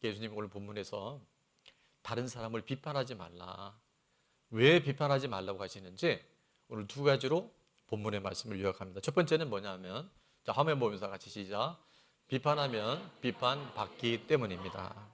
예수님 오늘 본문에서 다른 사람을 비판하지 말라. 왜 비판하지 말라고 하시는지 오늘 두 가지로 본문의 말씀을 요약합니다. 첫 번째는 뭐냐면, 자, 화면 보면서 같이 시작. 비판하면 비판받기 때문입니다.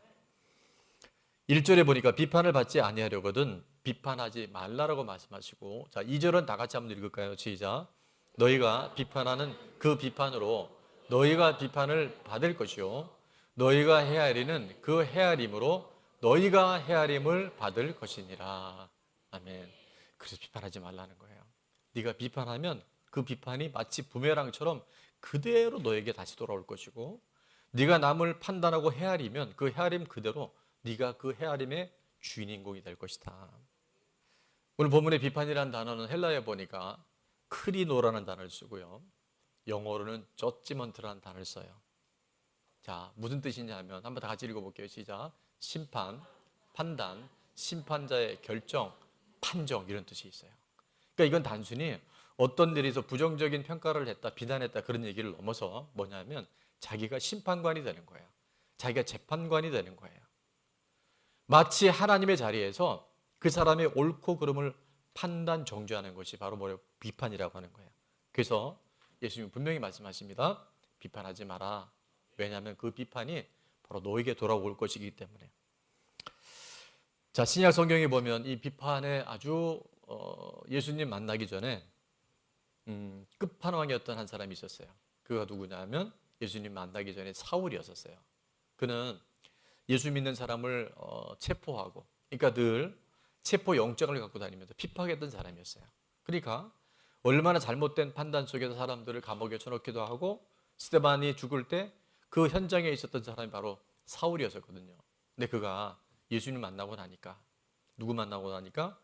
1절에 보니까 비판을 받지 아니하려거든 비판하지 말라라고 말씀하시고, 자, 2절은 다 같이 한번 읽을까요? 시작. 너희가 비판하는 그 비판으로 너희가 비판을 받을 것이요 너희가 헤아리는 그 헤아림으로 너희가 헤아림을 받을 것이니라. 아멘. 그래서 비판하지 말라는 거예요. 네가 비판하면 그 비판이 마치 부메랑처럼 그대로 너에게 다시 돌아올 것이고, 네가 남을 판단하고 헤아리면 그 헤아림 그대로 네가 그 헤아림의 주인공이 될 것이다. 오늘 본문의 비판이라는 단어는 헬라어에 보니까 크리노라는 단어를 쓰고요, 영어로는 저지먼트라는 단어를 써요. 자, 무슨 뜻이냐면 한번 다 같이 읽어볼게요. 시작. 심판, 판단, 심판자의 결정, 판정, 이런 뜻이 있어요. 그러니까 이건 단순히 어떤 일에서 부정적인 평가를 했다, 비난했다, 그런 얘기를 넘어서 뭐냐면 자기가 심판관이 되는 거예요. 자기가 재판관이 되는 거예요. 마치 하나님의 자리에서 그 사람의 옳고 그름을 판단, 정죄하는 것이 바로 뭐예요? 비판이라고 하는 거예요. 그래서 예수님은 분명히 말씀하십니다. 비판하지 마라. 왜냐하면 그 비판이 바로 너에게 돌아올 것이기 때문에. 자, 신약 성경에 보면 이 비판에 아주 예수님 만나기 전에 끝판왕이었던 한 사람이 있었어요. 그가 누구냐면 예수님 만나기 전에 사울이었었어요. 그는 예수 믿는 사람을 체포하고, 그러니까 늘 체포 영장을 갖고 다니면서 핍박했던 사람이었어요. 그러니까 얼마나 잘못된 판단 속에서 사람들을 감옥에 쳐넣기도 하고, 스데반이 죽을 때 그 현장에 있었던 사람이 바로 사울이었었거든요. 근데 그가 예수님 만나고 나니까, 누구 만나고 나니까?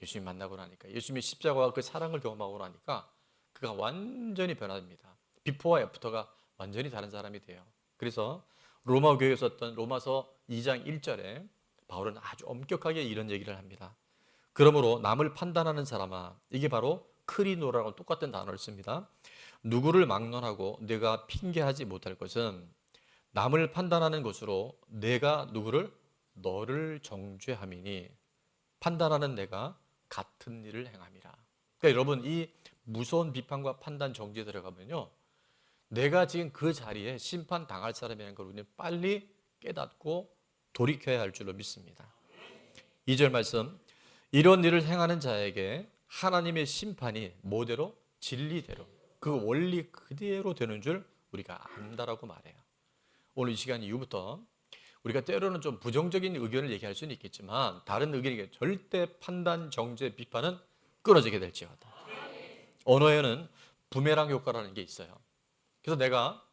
예수님 만나고 나니까, 예수님의 십자가와 그 사랑을 경험하고 나니까 그가 완전히 변합니다. 비포와 애프터가 완전히 다른 사람이 돼요. 그래서 로마 교회에 썼던 로마서 2장 1절에 바울은 아주 엄격하게 이런 얘기를 합니다. 그러므로 남을 판단하는 사람아, 이게 바로 크리노라고 똑같은 단어를 씁니다. 누구를 막론하고 내가 핑계하지 못할 것은 남을 판단하는 것으로 내가 누구를? 너를 정죄함이니 판단하는 내가 같은 일을 행함이라. 그러니까 여러분, 이 무서운 비판과 판단, 정죄에 들어가면요, 내가 지금 그 자리에 심판 당할 사람이라는 걸 우리는 빨리 깨닫고 돌이켜야 할 줄로 믿습니다. 2절 말씀, 이런 일을 행하는 자에게 하나님의 심판이 뭐대로? 진리대로, 그 원리 그대로 되는 줄 우리가 안다라고 말해요. 오늘 이 시간 이후부터 우리가 때로는 좀 부정적인 의견을 얘기할 수는 있겠지만 다른 의견에게 절대 판단, 정죄, 비판은 끊어지게 될지어다. 언어에는 부메랑 효과라는 게 있어요. 그래서 내가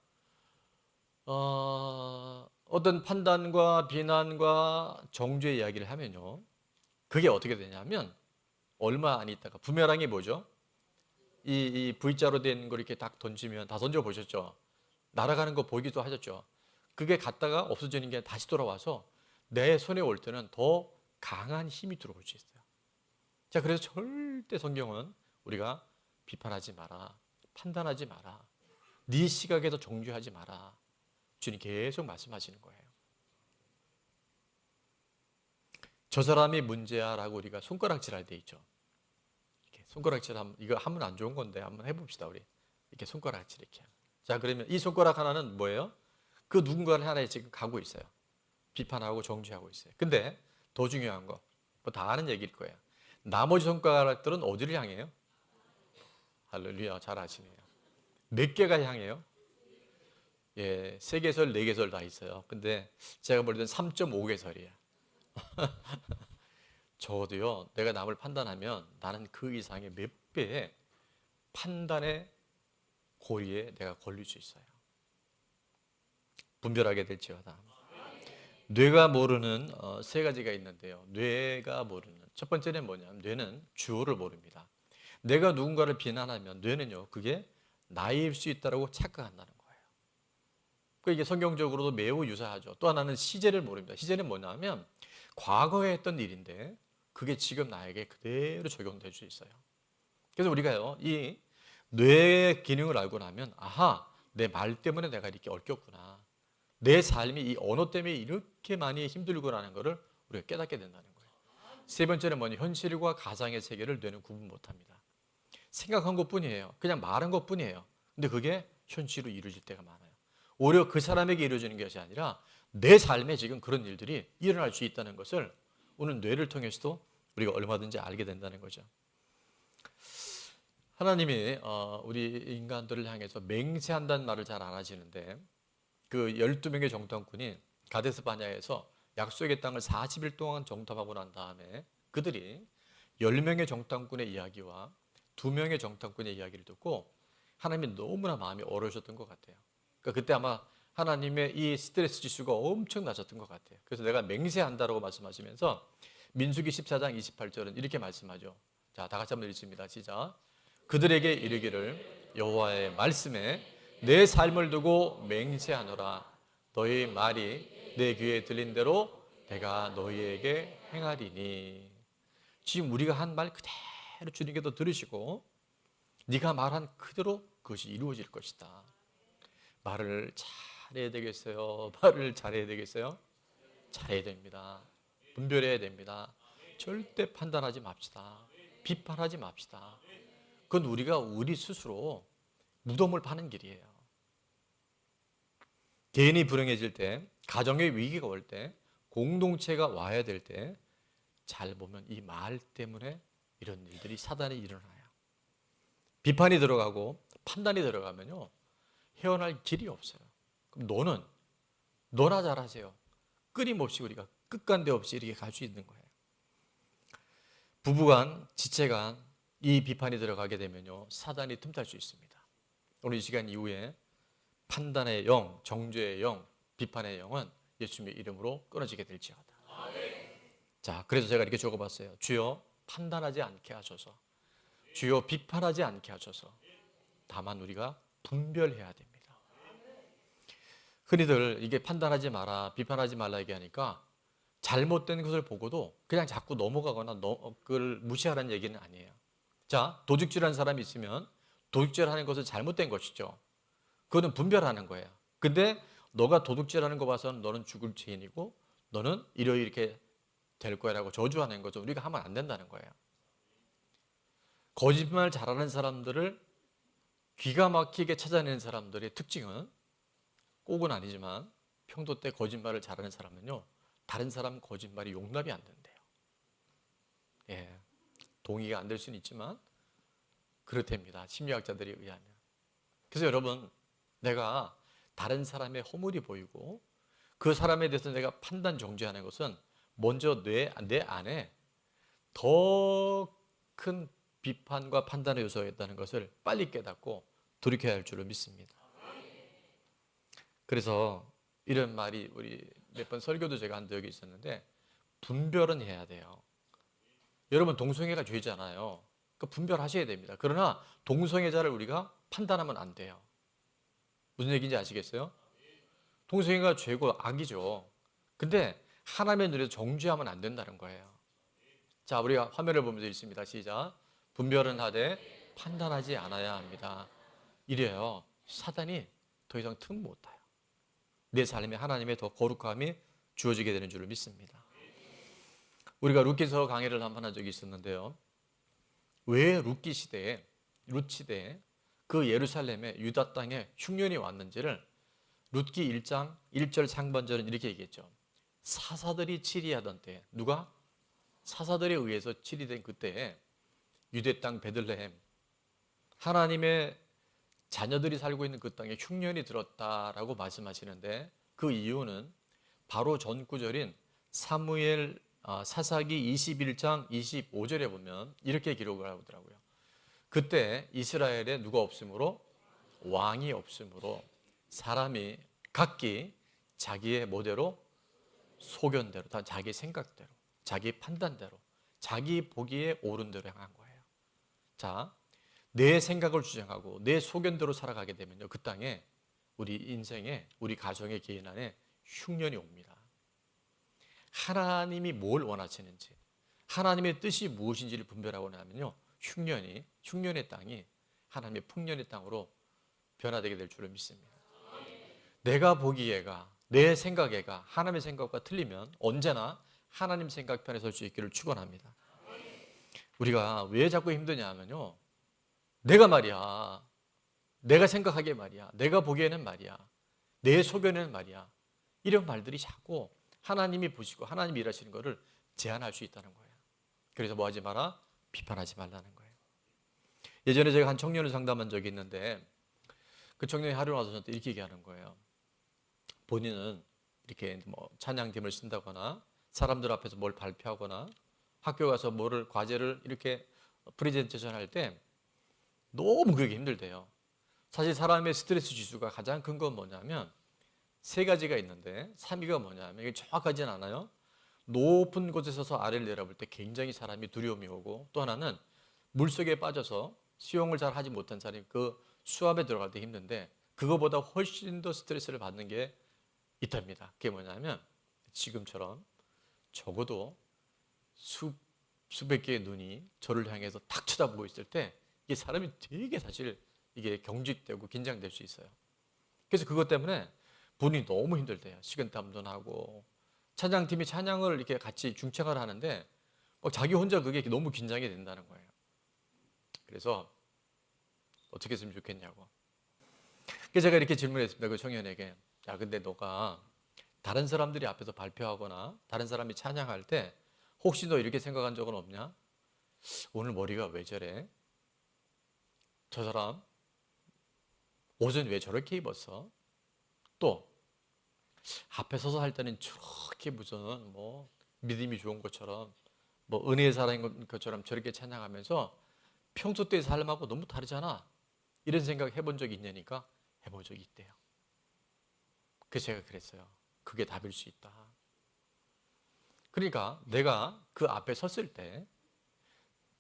어떤 판단과 비난과 정죄 이야기를 하면요, 그게 어떻게 되냐면 얼마 안 있다가 부메랑이 뭐죠? 이 V자로 된 거 이렇게 딱 던지면, 다 던져보셨죠? 날아가는 거 보기도 하셨죠? 그게 갔다가 없어지는 게 다시 돌아와서 내 손에 올 때는 더 강한 힘이 들어올 수 있어요. 자, 그래서 절대 성경은 우리가 비판하지 마라, 판단하지 마라, 네 시각에서 정죄하지 마라, 주님 계속 말씀하시는 거예요. 저 사람이 문제야라고 우리가 손가락질할 때 있죠. 이렇게 손가락질 하면, 이거 하면 안 좋은 건데 한번 해봅시다. 우리 이렇게 손가락질 이렇게. 자, 그러면 이 손가락 하나는 뭐예요? 그 누군가를 하나에 지금 가고 있어요. 비판하고 정죄하고 있어요. 근데 더 중요한 거, 뭐 다 아는 얘기일 거예요. 나머지 손가락들은 어디를 향해요? 할렐루야, 잘 아시네요. 몇 개가 향해요? 예, 3개설, 4개설 다 있어요. 근데 제가 볼 때는 3.5개설이에요. 적어도요, 내가 남을 판단하면 나는 그 이상의 몇 배의 판단의 고리에 내가 걸릴 수 있어요. 분별하게 될지어다. 뇌가 모르는 3가지가 있는데요. 뇌가 모르는, 첫 번째는 뭐냐면 뇌는 주어를 모릅니다. 내가 누군가를 비난하면 뇌는요, 그게 나일 수 있다고 착각한다는 거예요. 그러니까 이게 성경적으로도 매우 유사하죠. 또 하나는 시제를 모릅니다. 시제는 뭐냐면 과거에 했던 일인데 그게 지금 나에게 그대로 적용될 수 있어요. 그래서 우리가요, 이 뇌의 기능을 알고 나면, 아하, 내 말 때문에 내가 이렇게 얽혔구나, 내 삶이 이 언어 때문에 이렇게 많이 힘들구나는 것을 우리가 깨닫게 된다는 거예요. 세 번째는 뭐냐? 현실과 가상의 세계를 뇌는 구분 못합니다. 생각한 것뿐이에요. 그냥 말한 것뿐이에요. 근데 그게 현실로 이루어질 때가 많아요. 오히려 그 사람에게 이루어지는 것이 아니라 내 삶에 지금 그런 일들이 일어날 수 있다는 것을 오늘 뇌를 통해서도 우리가 얼마든지 알게 된다는 거죠. 하나님이 우리 인간들을 향해서 맹세한다는 말을 잘 안 하시는데 그 12명의 정탐꾼이 가데스 바냐에서 약속의 땅을 40일 동안 정탐하고 난 다음에 그들이 10명의 정탐꾼의 이야기와 2명의 정탐꾼의 이야기를 듣고 하나님이 너무나 마음이 어려우셨던 것 같아요. 그러니까 그때 아마 하나님의 이 스트레스 지수가 엄청 낮았던 것 같아요. 그래서 내가 맹세한다라고 말씀하시면서 민수기 14장 28절은 이렇게 말씀하죠. 자, 다 같이 한번 읽습니다. 시작. 그들에게 이르기를 여호와의 말씀에 내 삶을 두고 맹세하노라. 너희 말이 내 귀에 들린 대로 내가 너희에게 행하리니. 지금 우리가 한 말 그대로 주님께서 들으시고 네가 말한 그대로 그것이 이루어질 것이다. 말을 잘해야 되겠어요? 말을 잘해야 되겠어요? 잘해야 됩니다. 분별해야 됩니다. 절대 판단하지 맙시다. 비판하지 맙시다. 그건 우리가 우리 스스로 무덤을 파는 길이에요. 개인이 불행해질 때, 가정의 위기가 올 때, 공동체가 와야 될 때 잘 보면 이 말 때문에 이런 일들이 사단이 일어나요. 비판이 들어가고 판단이 들어가면요 헤어날 길이 없어요. 그럼 너나 잘하세요. 끊임없이 우리가 끝간데 없이 이렇게 갈 수 있는 거예요. 부부간, 지체간 이 비판이 들어가게 되면요 사단이 틈탈 수 있습니다. 오늘 이 시간 이후에 판단의 영, 정죄의 영, 비판의 영은 예수님의 이름으로 끊어지게 될지어다. 자, 그래서 제가 이렇게 적어봤어요. 주여 판단하지 않게 하소서. 주여 비판하지 않게 하소서. 다만 우리가 분별해야 됩니다. 흔히들 이게 판단하지 마라, 비판하지 말라 얘기하니까 잘못된 것을 보고도 그냥 자꾸 넘어가거나 그걸 무시하라는 얘기는 아니에요. 자, 도둑질하는 사람이 있으면 도둑질하는 것은 잘못된 것이죠. 그거는 분별하는 거예요. 근데 너가 도둑질하는 거 봐서는 너는 죽을 죄인이고 너는 이렇게 될 거야라고 저주하는 거죠. 우리가 하면 안 된다는 거예요. 거짓말 잘하는 사람들을 기가 막히게 찾아내는 사람들의 특징은 꼭은 아니지만 평도 때 거짓말을 잘하는 사람은요 다른 사람 거짓말이 용납이 안 된대요. 예, 동의가 안 될 수는 있지만 그렇답니다. 심리학자들에 의하면. 그래서 여러분 내가 다른 사람의 허물이 보이고 그 사람에 대해서 내가 판단 정죄하는 것은 먼저 내 안에 더 큰 비판과 판단의 요소가 있다는 것을 빨리 깨닫고 돌이켜야 할 줄로 믿습니다. 그래서 이런 말이 우리 몇 번 설교도 제가 한 적이 있었는데 분별은 해야 돼요. 여러분 동성애가 죄잖아요. 그 분별하셔야 됩니다. 그러나 동성애자를 우리가 판단하면 안 돼요. 무슨 얘기인지 아시겠어요? 동성애가 죄고 악이죠. 근데 하나님의 눈에서 정죄하면 안 된다는 거예요. 자, 우리가 화면을 보면서 읽습니다. 시작. 분별은 하되 판단하지 않아야 합니다. 이래요. 사단이 더 이상 틈 못 타요. 내 삶에 하나님의 더 거룩함이 주어지게 되는 줄을 믿습니다. 우리가 룻기서 강의를 한번 한 적이 있었는데요. 왜 룻기 시대에 그 예루살렘에 유다 땅에 흉년이 왔는지를 룻기 1장 1절 상반절은 이렇게 얘기했죠. 사사들이 치리하던 때, 누가? 사사들에 의해서 치리된 그때에 유대 땅 베들레헴, 하나님의 자녀들이 살고 있는 그 땅에 흉년이 들었다라고 말씀하시는데 그 이유는 바로 전 구절인 사무엘 사사기 21장 25절에 보면 이렇게 기록을 하더라고요. 그때 이스라엘에 누가 없으므로? 왕이 없으므로 사람이 각기 자기의 뭐대로? 소견대로, 다 자기 생각대로, 자기 판단대로, 자기 보기에 옳은 대로 향한 거예요. 자, 내 생각을 주장하고 내 소견대로 살아가게 되면요 그 땅에 우리 인생에 우리 가정의 개인 안에 흉년이 옵니다. 하나님이 뭘 원하시는지 하나님의 뜻이 무엇인지를 분별하고 나면요 흉년의 땅이 하나님의 풍년의 땅으로 변화되게 될 줄을 믿습니다. 내가 보기에가 내 생각에가 하나님의 생각과 틀리면 언제나 하나님 생각 편에 설 수 있기를 축원합니다. 우리가 왜 자꾸 힘드냐 하면요, 내가 말이야, 내가 생각하기에 말이야, 내가 보기에는 말이야, 내 소견에는 말이야, 이런 말들이 자꾸 하나님이 보시고 하나님이 일하시는 것을 제한할 수 있다는 거예요. 그래서 뭐 하지 마라? 비판하지 말라는 거예요. 예전에 제가 한 청년을 상담한 적이 있는데 그 청년이 하루 와서 저한테 이렇게 얘기하는 거예요. 본인은 이렇게 뭐 찬양팀을 쓴다거나 사람들 앞에서 뭘 발표하거나 학교 가서 뭐를 과제를 이렇게 프레젠테이션 할 때 너무 그게 힘들대요. 사실 사람의 스트레스 지수가 가장 큰 건 뭐냐면 세 가지가 있는데 3위가 뭐냐면 이게 정확하진 않아요. 높은 곳에 서서 아래를 내려볼 때 굉장히 사람이 두려움이 오고, 또 하나는 물속에 빠져서 수영을 잘 하지 못한 사람이 그 수압에 들어갈 때 힘든데 그거보다 훨씬 더 스트레스를 받는 게 있답니다. 그게 뭐냐면 지금처럼 적어도 수백 개의 눈이 저를 향해서 탁 쳐다보고 있을 때 이게 사람이 되게 사실 이게 경직되고 긴장될 수 있어요. 그래서 그것 때문에 본인이 너무 힘들대요. 식은땀도 나고, 찬양팀이 찬양을 이렇게 같이 중창을 하는데 자기 혼자 그게 너무 긴장이 된다는 거예요. 그래서 어떻게 했으면 좋겠냐고. 그래서 제가 이렇게 질문했습니다. 그 청년에게. 야, 근데 너가 다른 사람들이 앞에서 발표하거나 다른 사람이 찬양할 때 혹시 너 이렇게 생각한 적은 없냐? 오늘 머리가 왜 저래? 저 사람 옷은 왜 저렇게 입었어? 또 앞에 서서 할 때는 저렇게 무슨 뭐 믿음이 좋은 것처럼 뭐 은혜의 사람인 것처럼 저렇게 찬양하면서 평소 때의 삶하고 너무 다르잖아. 이런 생각 해본 적이 있냐니까 해본 적이 있대요. 그래서 제가 그랬어요. 그게 답일 수 있다. 그러니까 내가 그 앞에 섰을 때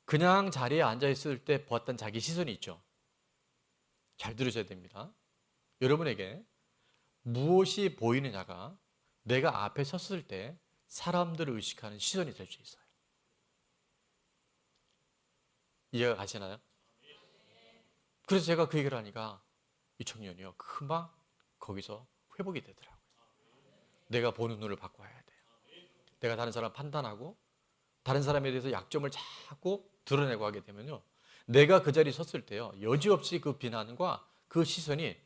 그냥 자리에 앉아있을 때 보았던 자기 시선이 있죠. 잘 들으셔야 됩니다. 여러분에게 무엇이 보이느냐가 내가 앞에 섰을 때 사람들을 의식하는 시선이 될 수 있어요. 이해가 가시나요? 그래서 제가 그 얘기를 하니까 이 청년이요, 금방 거기서 회복이 되더라고요. 내가 보는 눈을 바꿔야 돼요. 내가 다른 사람 판단하고 다른 사람에 대해서 약점을 자꾸 드러내고 하게 되면요, 내가 그 자리에 섰을 때요, 여지없이 그 비난과 그 시선이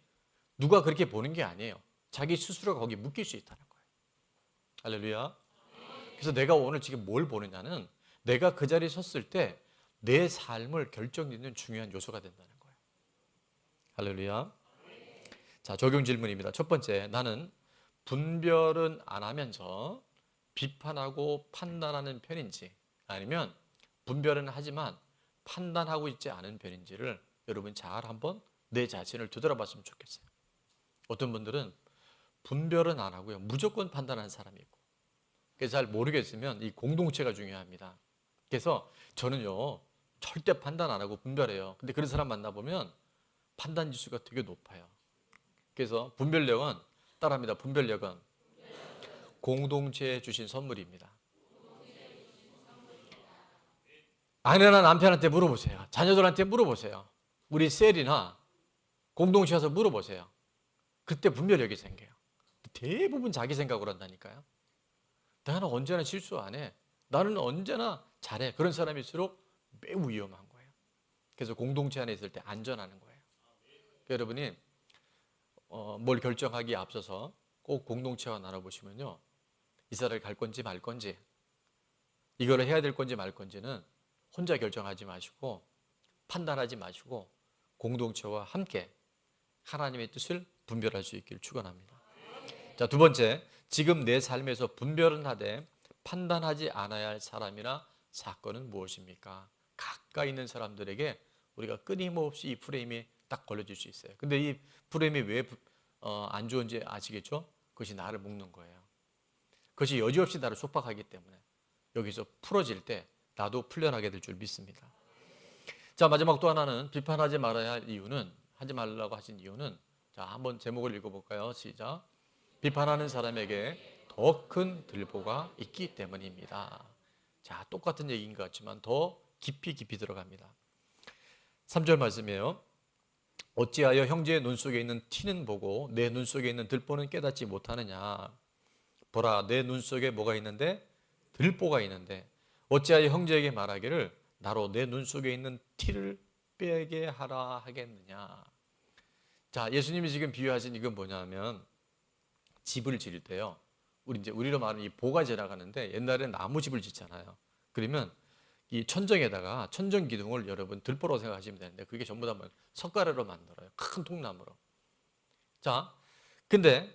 누가 그렇게 보는 게 아니에요. 자기 스스로가 거기 묶일 수 있다는 거예요. 할렐루야. 그래서 내가 오늘 지금 뭘 보느냐는 내가 그 자리에 섰을 때 내 삶을 결정짓는 중요한 요소가 된다는 거예요. 할렐루야. 자, 적용 질문입니다. 첫 번째, 나는 분별은 안 하면서 비판하고 판단하는 편인지, 아니면 분별은 하지만 판단하고 있지 않은 편인지를 여러분 잘 한번 내 자신을 되돌아봤으면 좋겠어요. 어떤 분들은 분별은 안 하고요, 무조건 판단하는 사람이 있고, 그래서 잘 모르겠으면 이 공동체가 중요합니다. 그래서 저는요, 절대 판단 안 하고 분별해요. 근데 그런 사람 만나보면 판단 지수가 되게 높아요. 그래서 분별력은 따라합니다. 분별력은 공동체에 주신 선물입니다. 아내나 남편한테 물어보세요. 자녀들한테 물어보세요. 우리 셀이나 공동체 와서 물어보세요. 그때 분별력이 생겨요. 대부분 자기 생각으로 한다니까요. 나는 언제나 실수 안 해. 나는 언제나 잘해. 그런 사람일수록 매우 위험한 거예요. 그래서 공동체 안에 있을 때 안전하는 거예요. 여러분이 뭘 결정하기에 앞서서 꼭 공동체와 나눠보시면요, 이사를 갈 건지 말 건지, 이걸 해야 될 건지 말 건지는 혼자 결정하지 마시고 판단하지 마시고 공동체와 함께 하나님의 뜻을 분별할 수 있기를 축원합니다. 자, 두 번째, 지금 내 삶에서 분별은 하되 판단하지 않아야 할 사람이나 사건은 무엇입니까? 가까이 있는 사람들에게 우리가 끊임없이 이 프레임이 딱 걸려질 수 있어요. 근데 이 프레임이 왜 안 좋은지 아시겠죠? 그것이 나를 묶는 거예요. 그것이 여지없이 나를 속박하기 때문에 여기서 풀어질 때 나도 풀려나게 될 줄 믿습니다. 자, 마지막 또 하나는 비판하지 말아야 할 이유는, 하지 말라고 하신 이유는, 자, 한번 제목을 읽어볼까요? 시작. 비판하는 사람에게 더 큰 들보가 있기 때문입니다. 자, 똑같은 얘기인 것 같지만 더 깊이 들어갑니다. 3절 말씀이에요. 어찌하여 형제의 눈 속에 있는 티는 보고 내 눈 속에 있는 들보는 깨닫지 못하느냐. 보라, 내 눈 속에 뭐가 있는데? 들보가 있는데 어찌하여 형제에게 말하기를 나로 내 눈 속에 있는 티를 빼게 하라 하겠느냐. 자, 예수님이 지금 비유하신 이건 뭐냐면 집을 지을 때요. 우리로 말하면 이 보가 지나가는데 옛날에 나무집을 짓잖아요. 그러면 이 천정에다가 천정 기둥을 여러분 들보라고 생각하시면 되는데 그게 전부 다 석가래로 만들어요. 큰 통나무로. 자, 근데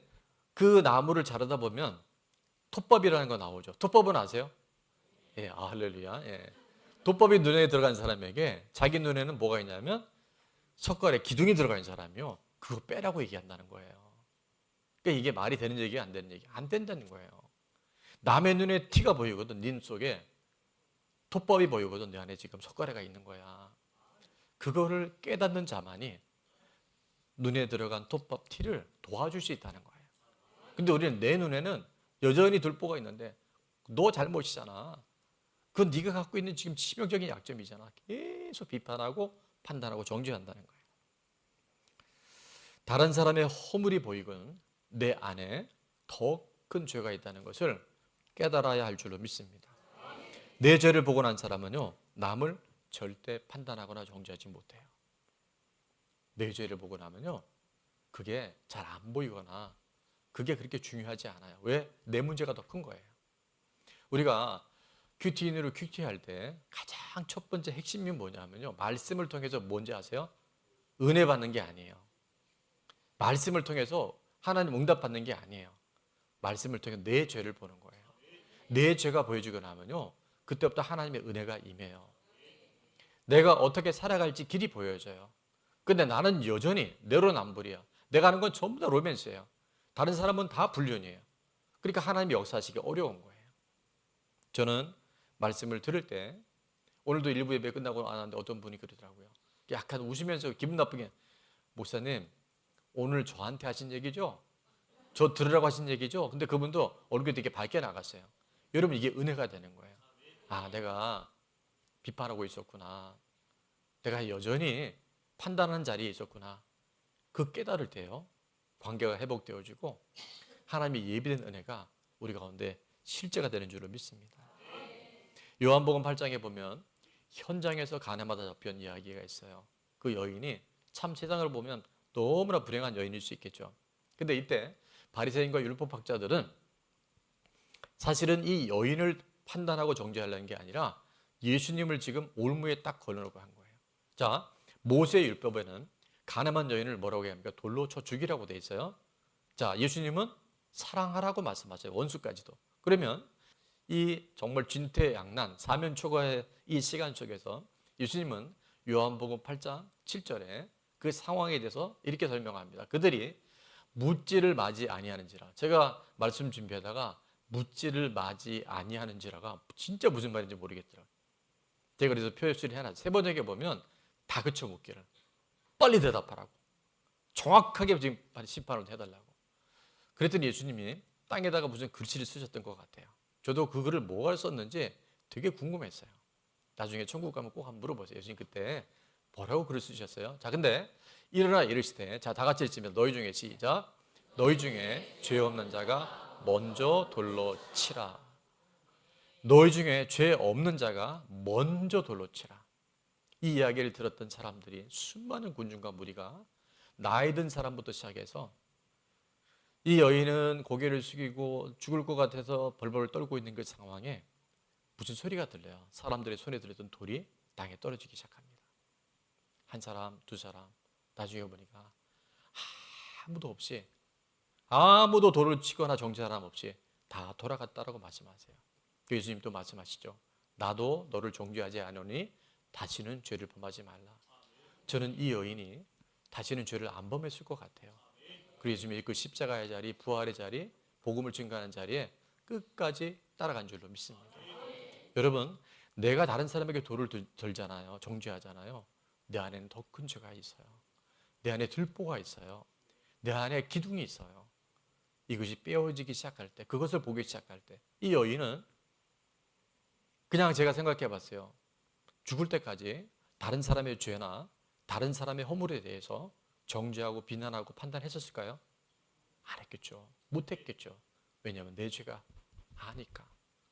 그 나무를 자르다 보면 톱밥이라는 거 나오죠. 톱밥은 아세요? 예, 아, 할렐루야. 예. 톱밥이 눈에 들어간 사람에게 자기 눈에는 뭐가 있냐면 석가래 기둥이 들어간 사람이요. 그거 빼라고 얘기한다는 거예요. 그러니까 이게 말이 되는 얘기가 안 되는 얘기. 안 된다는 거예요. 남의 눈에 티가 보이거든. 네 속에 톱밥이 보이거든. 내 안에 지금 석가래가 있는 거야. 그거를 깨닫는 자만이 눈에 들어간 톱밥 티를 도와줄 수 있다는 거예요. 근데 우리는 내 눈에는 여전히 들보가 있는데 너 잘못이잖아. 그건 네가 갖고 있는 지금 치명적인 약점이잖아. 계속 비판하고 판단하고 정죄한다는 거예요. 다른 사람의 허물이 보이건 내 안에 더 큰 죄가 있다는 것을 깨달아야 할 줄로 믿습니다. 내 죄를 보고 난 사람은요, 남을 절대 판단하거나 정죄하지 못해요. 내 죄를 보고 나면요, 그게 잘 안 보이거나 그게 그렇게 중요하지 않아요. 왜? 내 문제가 더 큰 거예요. 우리가 큐티인으로 큐티할 때 가장 첫 번째 핵심이 뭐냐면요, 말씀을 통해서 뭔지 아세요? 은혜 받는 게 아니에요. 말씀을 통해서 하나님 응답 받는 게 아니에요. 말씀을 통해 내 죄를 보는 거예요. 내 죄가 보여지고 나면요, 그때부터 하나님의 은혜가 임해요. 내가 어떻게 살아갈지 길이 보여져요. 근데 나는 여전히 내로남불이야. 내가 하는 건 전부 다 로맨스예요. 다른 사람은 다 불륜이에요. 그러니까 하나님이 역사하시기 어려운 거예요. 저는 말씀을 들을 때 오늘도 일부 예배 끝나고 나왔는데 어떤 분이 그러더라고요. 약간 웃으면서 기분 나쁘게, 목사님 오늘 저한테 하신 얘기죠? 저 들으라고 하신 얘기죠? 근데 그분도 얼굴이 되게 밝게 나갔어요. 여러분, 이게 은혜가 되는 거예요. 아, 내가 비판하고 있었구나. 내가 여전히 판단하는 자리에 있었구나. 그 깨달을 때요, 관계가 회복되어지고 하나님의 예비된 은혜가 우리 가운데 실제가 되는 줄로 믿습니다. 요한복음 8장에 보면 현장에서 가늠하다 잡혀온 이야기가 있어요. 그 여인이 참 세상을 보면 너무나 불행한 여인일 수 있겠죠. 근데 이때 바리새인과 율법학자들은 사실은 이 여인을 판단하고 정죄하려는 게 아니라 예수님을 지금 올무에 딱 걸어놓고 한 거예요. 자, 모세의 율법에는 가늠한 여인을 뭐라고 합니까? 돌로 쳐 죽이라고 돼 있어요. 자, 예수님은 사랑하라고 말씀하세요. 원수까지도. 그러면 이 정말 진퇴양난 사면초가의 이 시간 속에서 예수님은 요한복음 8장 7절에 그 상황에 대해서 이렇게 설명합니다. 그들이 묻지를 맞이 아니하는지라. 제가 말씀 준비하다가 묻지를 맞이 아니하는지라가 진짜 무슨 말인지 모르겠더라고요. 제가 그래서 표현을 해놨어요. 세 번역에 보면 다 그쳐 묻기를. 빨리 대답하라고. 정확하게 지금 심판을 해달라고. 그랬더니 예수님이 땅에다가 무슨 글씨를 쓰셨던 것 같아요. 저도 그 글을 뭐가 썼는지 되게 궁금했어요. 나중에 천국 가면 꼭 한번 물어보세요. 예수님 그때 뭐라고 글을 쓰셨어요? 자, 근데 일어나 이르시되, 자, 다 같이 읽으면 너희 중에 시작. 너희 중에 죄 없는 자가 먼저 돌로 치라. 너희 중에 죄 없는 자가 먼저 돌로 치라. 이 이야기를 들었던 사람들이 수많은 군중과 무리가 나이 든 사람부터 시작해서 이 여인은 고개를 숙이고 죽을 것 같아서 벌벌 떨고 있는 그 상황에 무슨 소리가 들려요. 사람들의 손에 들었던 돌이 땅에 떨어지기 시작합니다. 한 사람, 두 사람, 나중에 보니까 아무도 없이, 아무도 돌을 치거나 정죄한 사람 없이 다 돌아갔다라고 말씀하세요. 예수님 또 말씀하시죠. 나도 너를 정죄하지 않으니 다시는 죄를 범하지 말라. 저는 이 여인이 다시는 죄를 안 범했을 것 같아요. 그리고 예수님이 그 십자가의 자리, 부활의 자리, 복음을 증거하는 자리에 끝까지 따라간 줄로 믿습니다. 여러분, 내가 다른 사람에게 돌을 들잖아요. 정죄하잖아요. 내 안에는 더 큰 죄가 있어요. 내 안에 들보가 있어요. 내 안에 기둥이 있어요. 이것이 빼어지기 시작할 때, 그것을 보기 시작할 때, 이 여인은 그냥 제가 생각해 봤어요. 죽을 때까지 다른 사람의 죄나 다른 사람의 허물에 대해서 정죄하고 비난하고 판단했었을까요? 안 했겠죠. 못 했겠죠. 왜냐하면 내 죄가 아니까.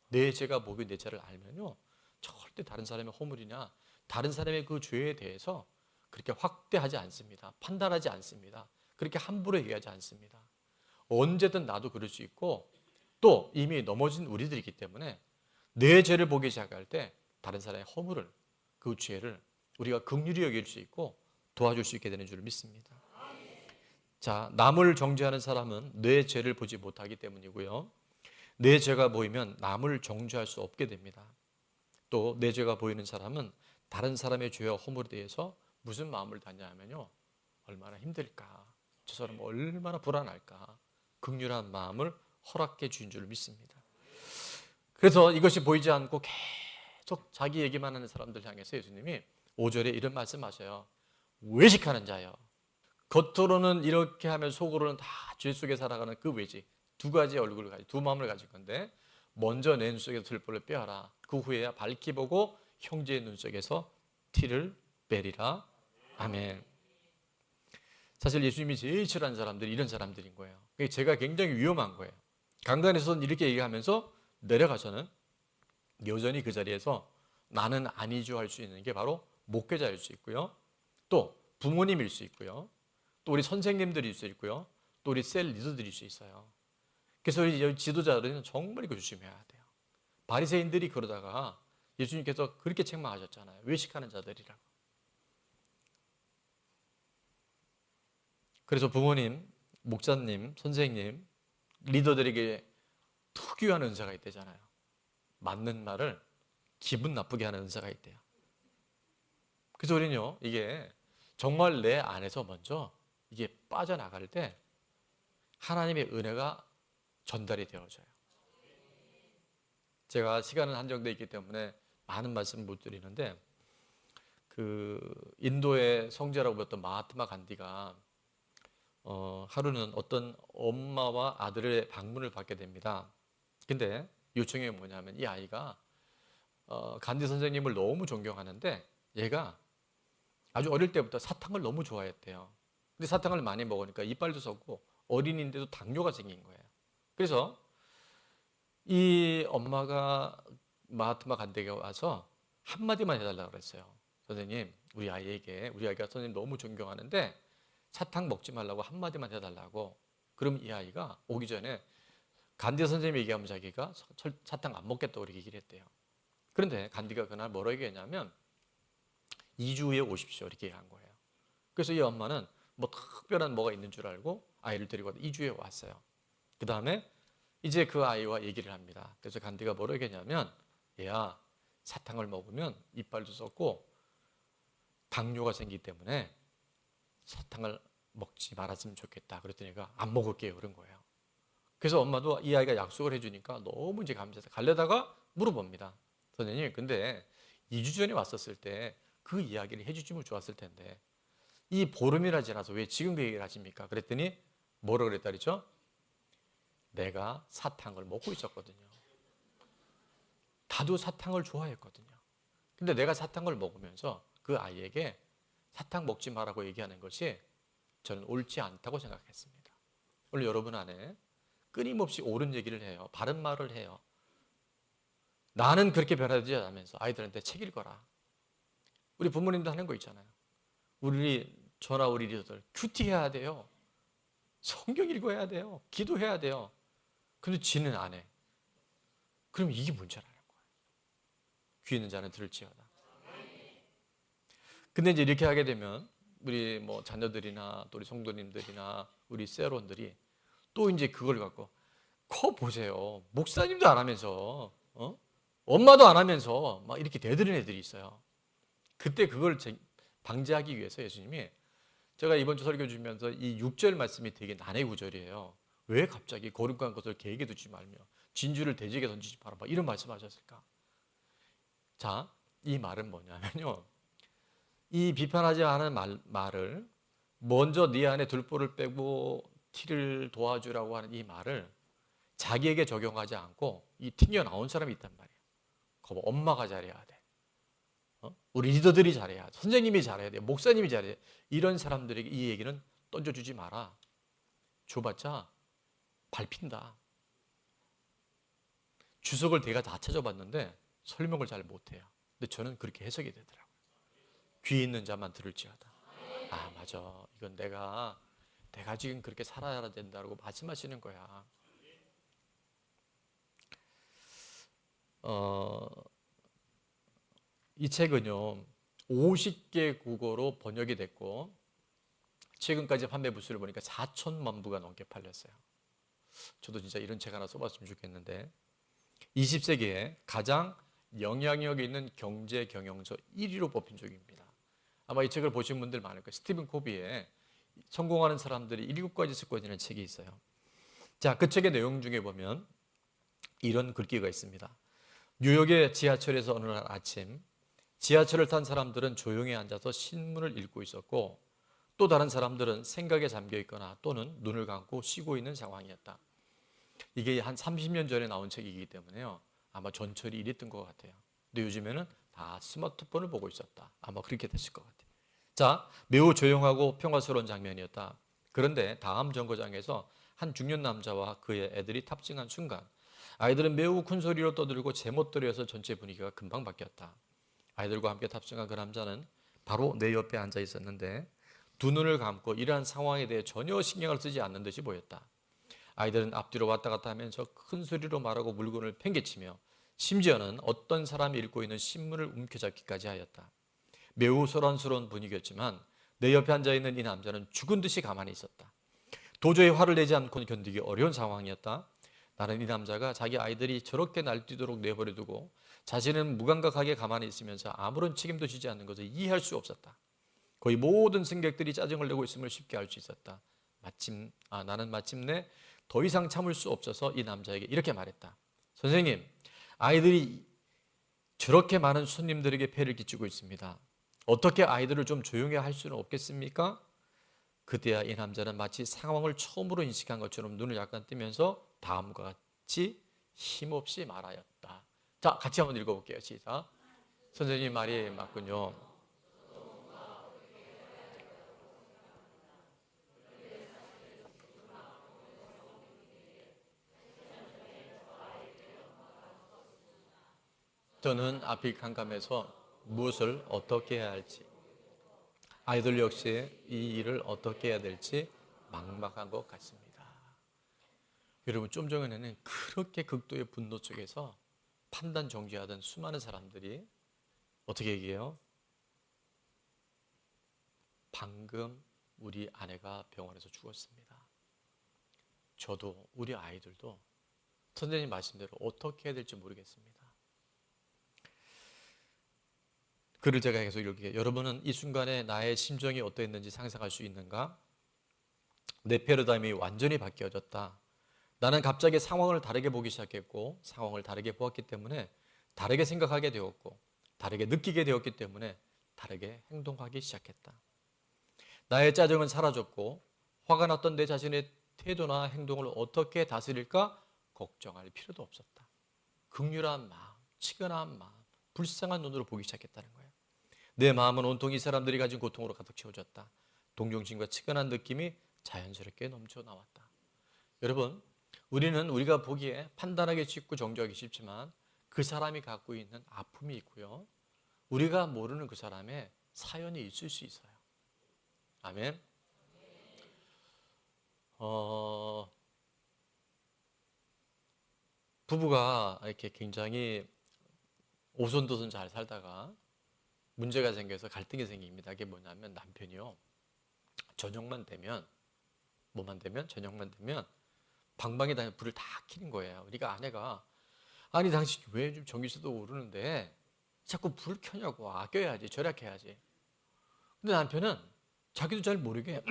내 죄가 뭐고 내 죄를 알면요, 절대 다른 사람의 허물이나 다른 사람의 그 죄에 대해서 그렇게 확대하지 않습니다. 판단하지 않습니다. 그렇게 함부로 얘기하지 않습니다. 언제든 나도 그럴 수 있고, 또 이미 넘어진 우리들이기 때문에 내 죄를 보기 시작할 때 다른 사람의 허물을, 그 죄를 우리가 긍휼히 여길 수 있고 도와줄 수 있게 되는 줄 믿습니다. 자, 남을 정죄하는 사람은 내 죄를 보지 못하기 때문이고요. 내 죄가 보이면 남을 정죄할 수 없게 됩니다. 또 내 죄가 보이는 사람은 다른 사람의 죄와 허물에 대해서 무슨 마음을 갖냐 하면요, 얼마나 힘들까, 저 사람 얼마나 불안할까, 긍휼한 마음을 허락해 주신 줄 믿습니다. 그래서 이것이 보이지 않고 계속 자기 얘기만 하는 사람들 향해서 예수님이 5절에 이런 말씀하셔요. 외식하는 자여. 겉으로는 이렇게 하면 속으로는 다 죄 속에 살아가는 그 외식. 두 가지 얼굴을 가지고 두 마음을 가질 건데, 먼저 내 눈 속에서 들보를 빼어라. 그 후에야 밝히 보고 형제의 눈 속에서 티를 빼리라. 아멘. 사실 예수님이 제일 싫어하는 사람들이 이런 사람들인 거예요. 제가 굉장히 위험한 거예요. 강단에서는 이렇게 얘기하면서 내려가서는 여전히 그 자리에서 나는 아니죠 할 수 있는 게 바로 목회자일 수 있고요, 또 부모님일 수 있고요, 또 우리 선생님들일 수 있고요, 또 우리 셀 리더들일 수 있어요. 그래서 우리 지도자들은 정말 이거 조심해야 돼요. 바리새인들이 그러다가 예수님께서 그렇게 책망하셨잖아요. 외식하는 자들이라고. 그래서 부모님, 목사님, 선생님, 리더들에게 특유한 은사가 있대잖아요. 맞는 말을 기분 나쁘게 하는 은사가 있대요. 그래서 우리는요, 이게 정말 내 안에서 먼저 이게 빠져나갈 때 하나님의 은혜가 전달이 되어져요. 제가 시간은 한정되어 있기 때문에 많은 말씀을 못 드리는데, 그 인도의 성자라고 불렸던 마하트마 간디가 하루는 어떤 엄마와 아들의 방문을 받게 됩니다. 근데 요청이 뭐냐면, 이 아이가 간디 선생님을 너무 존경하는데 얘가 아주 어릴 때부터 사탕을 너무 좋아했대요. 근데 사탕을 많이 먹으니까 이빨도 썩고 어린이인데도 당뇨가 생긴 거예요. 그래서 이 엄마가 마하트마 간디에게 와서 한마디만 해달라고 그랬어요. 선생님, 우리 아이가 선생님 너무 존경하는데 사탕 먹지 말라고 한마디만 해달라고. 그럼 이 아이가 오기 전에 간디 선생님이 얘기하면 자기가 사탕 안 먹겠다고 그렇게 얘기를 했대요. 그런데 간디가 그날 뭐라고 얘기했냐면 2주 후에 오십시오 이렇게 얘기한 거예요. 그래서 이 엄마는 뭐 특별한 뭐가 있는 줄 알고 아이를 데리고 2주 후에 왔어요. 그 다음에 이제 그 아이와 얘기를 합니다. 그래서 간디가 뭐라고 얘기했냐면, 얘야, 사탕을 먹으면 이빨도 썩고 당뇨가 생기기 때문에 사탕을 먹지 말았으면 좋겠다. 그랬더니 얘가 안 먹을게요 그런 거예요. 그래서 엄마도 이 아이가 약속을 해주니까 너무 이제 감사해서 가려다가 물어봅니다. 선생님, 근데 2주 전에 왔었을 때 그 이야기를 해주시면 좋았을 텐데 이 보름이나 지나서 왜 지금 그 얘기를 하십니까? 그랬더니 뭐라고 그랬다 그랬죠? 내가 사탕을 먹고 있었거든요. 나도 사탕을 좋아했거든요. 근데 내가 사탕을 먹으면서 그 아이에게 사탕 먹지 말라고 얘기하는 것이 저는 옳지 않다고 생각했습니다. 오늘 여러분 안에 끊임없이 옳은 얘기를 해요. 바른 말을 해요. 나는 그렇게 변하지 않으면서 아이들한테 책 읽어라. 우리 부모님도 하는 거 있잖아요. 저나 우리 리더들 큐티해야 돼요. 성경 읽어야 돼요. 기도해야 돼요. 근데 지는 안 해. 그럼 이게 문제라는 거예요. 귀 있는 자는 들을지어다. 근데 이제 이렇게 하게 되면 우리 뭐 자녀들이나 또 우리 성도님들이나 우리 세론들이 또 이제 그걸 갖고 보세요. 목사님도 안 하면서 엄마도 안 하면서 막 이렇게 대드는 애들이 있어요. 그때 그걸 방지하기 위해서 예수님이, 제가 이번 주 설교 주면서 이 6절 말씀이 되게 난해 구절이에요. 왜 갑자기 거룩한 것을 개에게 두지 말며 진주를 돼지에게 던지지 마라, 이런 말씀하셨을까? 자, 이 말은 뭐냐면요, 이 비판하지 않은 말을 먼저 네 안에 들보를 빼고 티를 도와주라고 하는 이 말을 자기에게 적용하지 않고 이 튕겨나온 사람이 있단 말이에요. 그거 엄마가 잘해야 돼. 우리 리더들이 잘해야, 선생님이 잘해야 돼, 목사님이 잘해야 돼. 이런 사람들에게 이 얘기는 던져주지 마라. 줘봤자 밟힌다. 주석을 내가 다 찾아봤는데 설명을 잘 못해요. 근데 저는 그렇게 해석이 되더라고요. 귀 있는 자만 들을지어다. 아, 맞아. 이건 내가 지금 그렇게 살아야 된다고 말씀하시는 거야. 이 책은요 50개 국어로 번역이 됐고 최근까지 판매 부수를 보니까 4천만 부가 넘게 팔렸어요. 저도 진짜 이런 책 하나 써봤으면 좋겠는데 20세기에 가장 영향력 있는 경제 경영서 1위로 뽑힌 책입니다. 아마 이 책을 보신 분들 많을 거예요. 스티븐 코비의 성공하는 사람들이 7가지 습관이라는 책이 있어요. 자, 그 책의 내용 중에 보면 이런 글귀가 있습니다. 뉴욕의 지하철에서 어느 날 아침 지하철을 탄 사람들은 조용히 앉아서 신문을 읽고 있었고 또 다른 사람들은 생각에 잠겨 있거나 또는 눈을 감고 쉬고 있는 상황이었다. 이게 한 30년 전에 나온 책이기 때문에요. 아마 전철이 이랬던 것 같아요. 근데 요즘에는 다 스마트폰을 보고 있었다. 아마 그렇게 됐을 것 같아요. 자, 매우 조용하고 평화스러운 장면이었다. 그런데 다음 정거장에서 한 중년 남자와 그의 애들이 탑승한 순간 아이들은 매우 큰 소리로 떠들고 제멋대로여서 전체 분위기가 금방 바뀌었다. 아이들과 함께 탑승한 그 남자는 바로 내 옆에 앉아 있었는데 두 눈을 감고 이러한 상황에 대해 전혀 신경을 쓰지 않는 듯이 보였다. 아이들은 앞뒤로 왔다 갔다 하면서 큰 소리로 말하고 물건을 팽개치며 심지어는 어떤 사람이 읽고 있는 신문을 움켜잡기까지 하였다. 매우 소란스러운 분위기였지만 내 옆에 앉아있는 이 남자는 죽은 듯이 가만히 있었다. 도저히 화를 내지 않고 견디기 어려운 상황이었다. 나는 이 남자가 자기 아이들이 저렇게 날뛰도록 내버려 두고 자신은 무감각하게 가만히 있으면서 아무런 책임도 지지 않는 것을 이해할 수 없었다. 거의 모든 승객들이 짜증을 내고 있음을 쉽게 알 수 있었다. 나는 마침내 더 이상 참을 수 없어서 이 남자에게 이렇게 말했다. 선생님, 아이들이 저렇게 많은 손님들에게 폐를 끼치고 있습니다. 어떻게 아이들을 좀 조용히 할 수는 없겠습니까? 그때야 이 남자는 마치 상황을 처음으로 인식한 것처럼 눈을 약간 뜨면서 다음과 같이 힘없이 말하였다. 자, 같이 한번 읽어볼게요. 시작. 선생님 말이 맞군요. 저는 앞이 캄캄해서 무엇을 어떻게 해야 할지, 아이들 역시 이 일을 어떻게 해야 될지 막막한 것 같습니다. 여러분, 좀 전에는 그렇게 극도의 분노 속에서 판단 정지하던 수많은 사람들이 어떻게 얘기해요? 방금 우리 아내가 병원에서 죽었습니다. 저도 우리 아이들도 선생님 말씀대로 어떻게 해야 될지 모르겠습니다. 글을 제가 계속 읽게. 여러분은 이 순간에 나의 심정이 어떠했는지 상상할 수 있는가? 내 패러다임이 완전히 바뀌어졌다. 나는 갑자기 상황을 다르게 보기 시작했고 상황을 다르게 보았기 때문에 다르게 생각하게 되었고 다르게 느끼게 되었기 때문에 다르게 행동하기 시작했다. 나의 짜증은 사라졌고 화가 났던 내 자신의 태도나 행동을 어떻게 다스릴까 걱정할 필요도 없었다. 긍휼한 마음, 치근한 마음, 불쌍한 눈으로 보기 시작했다는 거예요. 내 마음은 온통이 이 사람들이 가진 고통으로 가득 채워졌다. 동정심과 치근한 느낌이 자연스럽게 넘쳐 나왔다. 여러분, 우리는 우리가 보기에 판단하기 쉽고 정죄하기 쉽지만 그 사람이 갖고 있는 아픔이 있고요. 우리가 모르는 그 사람의 사연이 있을 수 있어요. 아멘. 부부가 이렇게 굉장히 오손도손 잘 살다가 문제가 생겨서 갈등이 생깁니다. 그게 뭐냐면 남편이요. 저녁만 되면 방방에 다니는 불을 다 켜는 거예요. 그러니까 아내가 아니 당신 왜 좀 전기세도 오르는데 자꾸 불 켜냐고. 아껴야지, 절약해야지. 근데 남편은 자기도 잘 모르게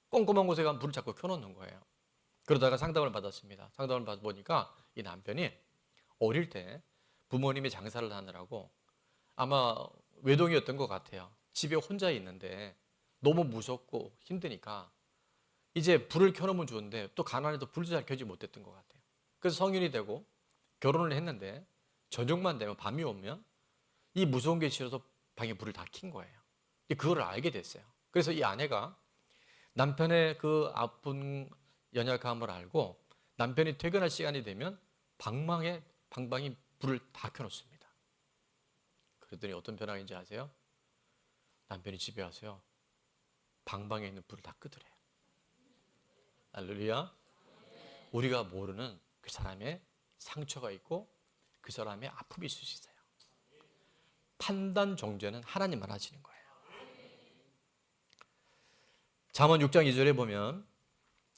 꼼꼼한 곳에 가면 불을 자꾸 켜놓는 거예요. 그러다가 상담을 받았습니다. 상담을 받아보니까 이 남편이 어릴 때 부모님이 장사를 하느라고 아마 외동이었던 것 같아요. 집에 혼자 있는데 너무 무섭고 힘드니까 이제 불을 켜놓으면 좋은데 또 가난해도 불도 잘 켜지 못했던 것 같아요. 그래서 성인이 되고 결혼을 했는데 저녁만 되면 밤이 오면 이 무서운 게 싫어서 방에 불을 다 킨 거예요. 그거를 알게 됐어요. 그래서 이 아내가 남편의 그 아픈 연약함을 알고 남편이 퇴근할 시간이 되면 방방에 불을 다 켜놓습니다. 그랬더니 어떤 변화인지 아세요? 남편이 집에 와서요, 방방에 있는 불을 다 끄더래요. 할렐루야. 우리가 모르는 그 사람의 상처가 있고 그 사람의 아픔이 있을 수 있어요. 판단 정죄는 하나님만 하시는 거예요. 잠언 6장 2절에 보면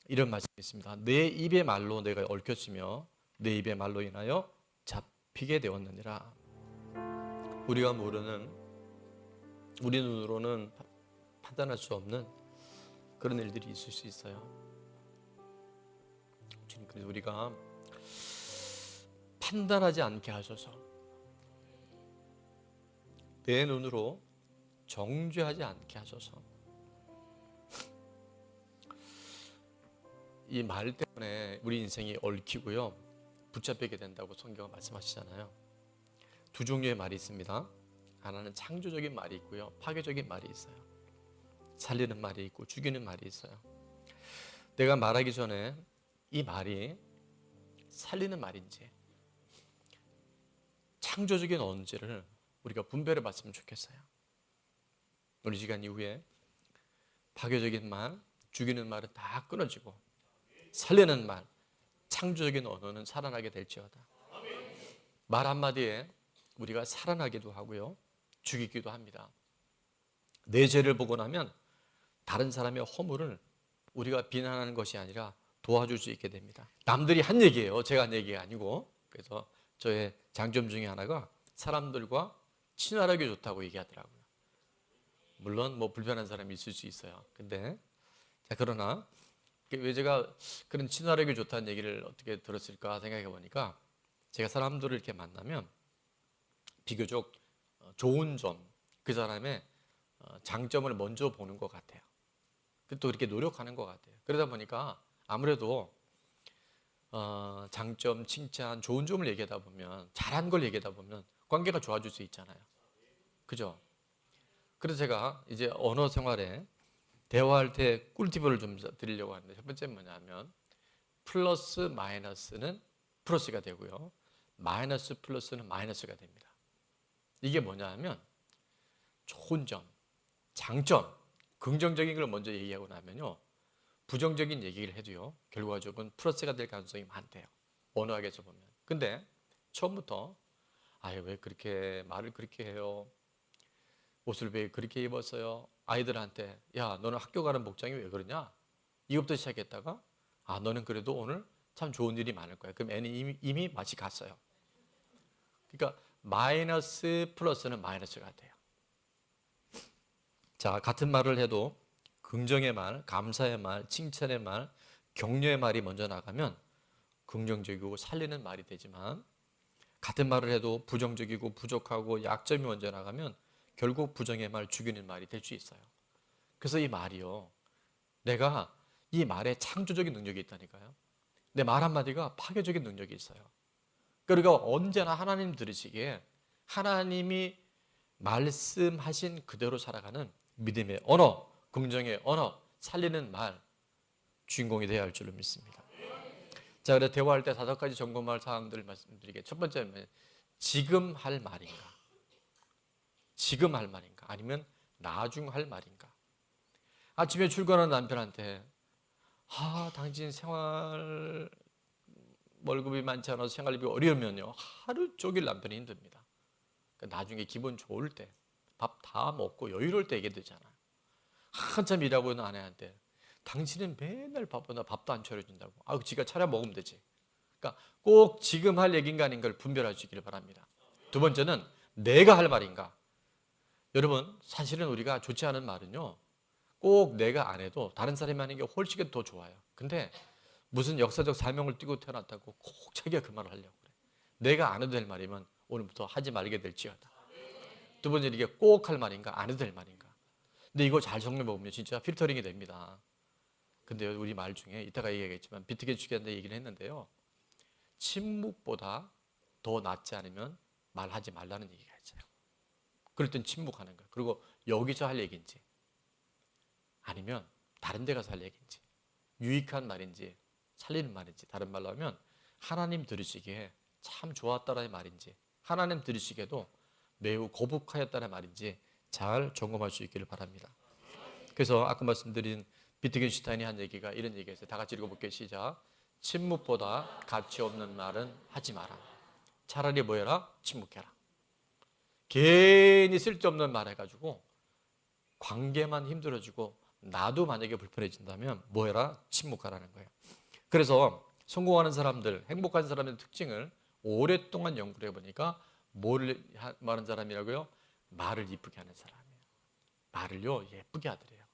이런 말씀이 있습니다. 내 입의 말로 내가 얽혔으며 내 입의 말로 인하여 잡히게 되었느니라. 우리가 모르는, 우리 눈으로는 판단할 수 없는 그런 일들이 있을 수 있어요. 주님, 그래서 우리가 판단하지 않게 하셔서 내 눈으로 정죄하지 않게 하셔서 이 말 때문에 우리 인생이 얽히고요, 붙잡히게 된다고 성경은 말씀하시잖아요. 두 종류의 말이 있습니다. 하나는 창조적인 말이 있고요, 파괴적인 말이 있어요. 살리는 말이 있고 죽이는 말이 있어요. 내가 말하기 전에 이 말이 살리는 말인지 창조적인 언어인지를 우리가 분별해 봤으면 좋겠어요. 우리 시간 이후에 파괴적인 말, 죽이는 말은 다 끊어지고 살리는 말, 창조적인 언어는 살아나게 될지어다. 말 한마디에 우리가 살아나기도 하고요, 죽이기도 합니다. 내 죄를 보고 나면 다른 사람의 허물을 우리가 비난하는 것이 아니라 도와줄 수 있게 됩니다. 남들이 한 얘기예요, 제가 한 얘기가 아니고. 그래서 저의 장점 중에 하나가 사람들과 친화력이 좋다고 얘기하더라고요. 물론 뭐 불편한 사람이 있을 수 있어요. 근데 그러나 왜 제가 그런 친화력이 좋다는 얘기를 어떻게 들었을까 생각해 보니까, 제가 사람들을 이렇게 만나면 비교적 좋은 점, 그 사람의 장점을 먼저 보는 것 같아요. 또 이렇게 노력하는 것 같아요. 그러다 보니까 아무래도 장점, 칭찬, 좋은 점을 얘기하다 보면, 잘한 걸 얘기하다 보면 관계가 좋아질 수 있잖아요. 그죠? 그래서 제가 이제 언어 생활에 대화할 때 꿀팁을 좀 드리려고 하는데, 첫 번째는 뭐냐면 플러스 마이너스는 플러스가 되고요, 마이너스 플러스는 마이너스가 됩니다. 이게 뭐냐면 좋은 점, 장점, 긍정적인 걸 먼저 얘기하고 나면요, 부정적인 얘기를 해도요 결과적으로는 플러스가 될 가능성이 많대요, 언어학에서 보면. 근데 처음부터 아유 왜 그렇게 말을 그렇게 해요, 옷을 왜 그렇게 입었어요, 아이들한테 야 너는 학교 가는 복장이 왜 그러냐, 이것부터 시작했다가 아 너는 그래도 오늘 참 좋은 일이 많을 거야. 그럼 애는 이미 맛이 갔어요. 그러니까 마이너스 플러스는 마이너스가 돼요. 자, 같은 말을 해도 긍정의 말, 감사의 말, 칭찬의 말, 격려의 말이 먼저 나가면 긍정적이고 살리는 말이 되지만, 같은 말을 해도 부정적이고 부족하고 약점이 먼저 나가면 결국 부정의 말, 죽이는 말이 될 수 있어요. 그래서 이 말이요, 내가 이 말에 창조적인 능력이 있다니까요. 내 말 한마디가 파괴적인 능력이 있어요. 그러니까 언제나 하나님 들으시기에 하나님이 말씀하신 그대로 살아가는 믿음의 언어, 긍정의 언어, 살리는 말, 주인공이 되어야 할 줄로 믿습니다. 자, 그래서 대화할 때 5가지 점검할 사항들을 말씀드리게. 첫 번째는 지금 할 말인가? 지금 할 말인가? 아니면 나중 할 말인가? 아침에 출근하는 남편한테 당신 생활 월급이 많지 않아서 생활비 어려우면요 하루 종일 남편이 힘듭니다. 그러니까 나중에 기분 좋을 때, 밥 다 먹고 여유로울 때 얘기해야 되잖아요. 한참 일하고 있는 아내한테 당신은 맨날 바쁘다, 밥도 안 차려준다고. 지가 차려 먹으면 되지. 그러니까 꼭 지금 할 얘기인가 아닌가를 분별하시길 바랍니다. 두 번째는 내가 할 말인가. 여러분, 사실은 우리가 좋지 않은 말은요 꼭 내가 안 해도 다른 사람이 하는 게 훨씬 더 좋아요. 근데 무슨 역사적 사명을 띠고 태어났다고 꼭 자기가 그 말을 하려고 그래. 내가 안 해도 될 말이면 오늘부터 하지 말게 될지어다. 두 번째, 이게 꼭 할 말인가, 안 해도 될 말인가. 근데 이거 잘 정리해 보면 진짜 필터링이 됩니다. 근데 우리 말 중에 이따가 얘기하겠지만 비트겐슈타인한테 얘기를 했는데요, 침묵보다 더 낫지 않으면 말하지 말라는 얘기가 있어요. 그럴 땐 침묵하는 거예요. 그리고 여기서 할 얘기인지 아니면 다른 데 가서 할 얘기인지 유익한 말인지 살리는 말인지 다른 말로 하면 하나님 들으시기에 참 좋았다라는 말인지 하나님 들으시기에도 매우 거북하였다는 말인지 잘 점검할 수 있기를 바랍니다. 그래서 아까 말씀드린 비트겐슈타인이 한 얘기가 이런 얘기였어요. 다 같이 읽어볼게요. 시작. 침묵보다 가치 없는 말은 하지 마라. 차라리 뭐 해라? 침묵해라. 괜히 쓸데없는 말 해가지고 관계만 힘들어지고 나도 만약에 불편해진다면 뭐 해라? 침묵하라는 거예요. 그래서 성공하는 사람들, 행복한 사람의 특징을 오랫동안 연구를 해보니까 뭘 말하는 사람이라고요? 말을 이쁘게 하는 사람이에요. 말을요 예쁘게 하더래요.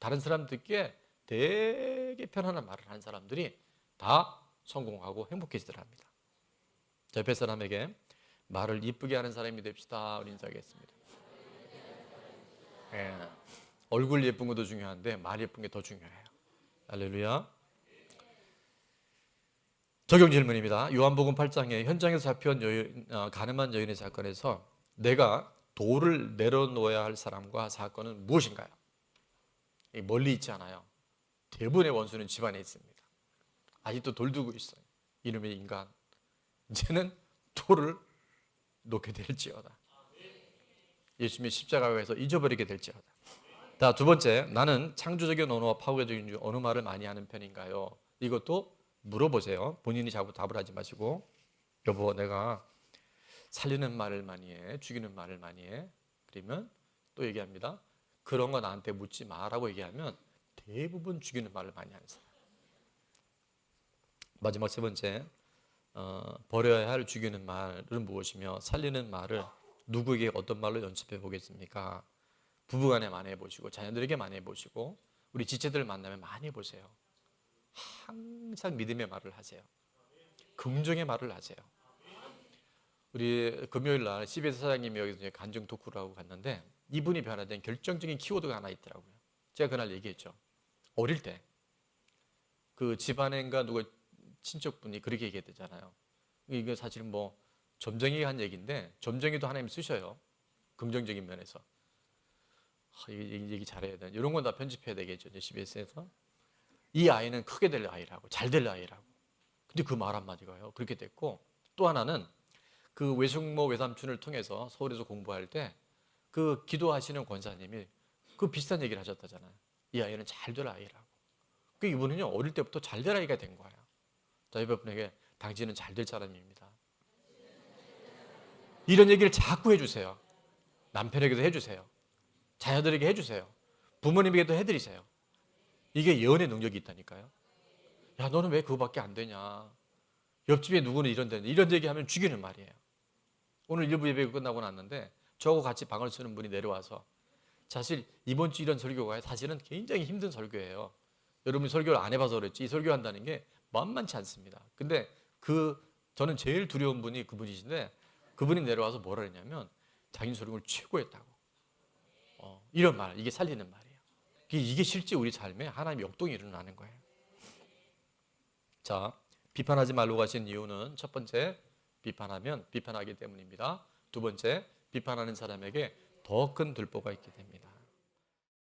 다른 사람 듣기에 되게 편안한 말을 하는 사람들이 다 성공하고 행복해지더랍니다. 자, 옆에 사람에게 말을 이쁘게 하는 사람이 됩시다. 우리 인사하겠습니다. 예. 얼굴 예쁜 것도 중요한데 말 예쁜 게 더 중요해요. 할렐루야. 적용 질문입니다. 요한복음 8장에 현장에서 잡혀온 가늠한 여인의 사건에서 내가 돌을 내려놓아야 할 사람과 사건은 무엇인가요? 멀리 있지 않아요. 대부분의 원수는 집안에 있습니다. 아직도 돌 두고 있어요. 이놈의 인간. 이제는 돌을 놓게 될지어다. 예수님의 십자가에서 잊어버리게 될지어다. 자, 두 번째, 나는 창조적인 언어와 파괴적인 어느 말을 많이 하는 편인가요? 이것도 물어보세요. 본인이 자꾸 답을 하지 마시고, 여보, 내가 살리는 말을 많이 해, 죽이는 말을 많이 해. 그러면 또 얘기합니다. 그런 거 나한테 묻지 마라고 얘기하면 대부분 죽이는 말을 많이 하는 사람. 마지막 세 번째, 버려야 할 죽이는 말은 무엇이며 살리는 말을 누구에게 어떤 말로 연습해 보겠습니까? 부부간에 많이 해보시고 자녀들에게 많이 해보시고 우리 지체들 만나면 많이 해보세요. 항상 믿음의 말을 하세요. 긍정의 말을 하세요. 우리 금요일 날 CBS 사장님이 여기서 간증 토크를 하고 갔는데 이분이 변화된 결정적인 키워드가 하나 있더라고요. 제가 그날 얘기했죠. 어릴 때 그 집안인가 누가 친척분이 그렇게 얘기했잖아요. 이게 사실 뭐 점쟁이가 한 얘기인데 점쟁이도 하나님 쓰셔요. 긍정적인 면에서. 이 얘기 잘해야 돼. 이런 건 다 편집해야 되겠죠. CBS에서. 이 아이는 크게 될 아이라고, 잘 될 아이라고. 근데 그 말 한마디가요. 그렇게 됐고 또 하나는 그 외숙모 외삼촌을 통해서 서울에서 공부할 때 그 기도하시는 권사님이 그 비슷한 얘기를 하셨다잖아요. 이 아이는 잘 될 아이라고. 그 이분은요 어릴 때부터 잘 될 아이가 된 거예요. 자, 여러분에게 당신은 잘 될 사람입니다. 이런 얘기를 자꾸 해주세요. 남편에게도 해주세요. 자녀들에게 해주세요. 부모님에게도 해드리세요. 이게 예언의 능력이 있다니까요. 야, 너는 왜 그거밖에 안 되냐? 옆집에 누구는 이런데 이런 얘기하면 죽이는 말이에요. 오늘 일부 예배가 끝나고 났는데 저하고 같이 방을 쓰는 분이 내려와서 사실 이번 주 이런 설교가 사실은 굉장히 힘든 설교예요. 여러분이 설교를 안 해봐서 그랬지 이 설교한다는 게 만만치 않습니다. 근데 저는 제일 두려운 분이 그분이신데 그분이 내려와서 뭐라 했냐면 자기 설교를 최고였다고. 이런 말, 이게 살리는 말이에요. 이게 실제 우리 삶에 하나님의 역동이 일어나는 거예요. 자, 비판하지 말라고 하신 이유는 첫 번째, 비판하면 비판하기 때문입니다. 두 번째, 비판하는 사람에게 더 큰 들보가 있게 됩니다.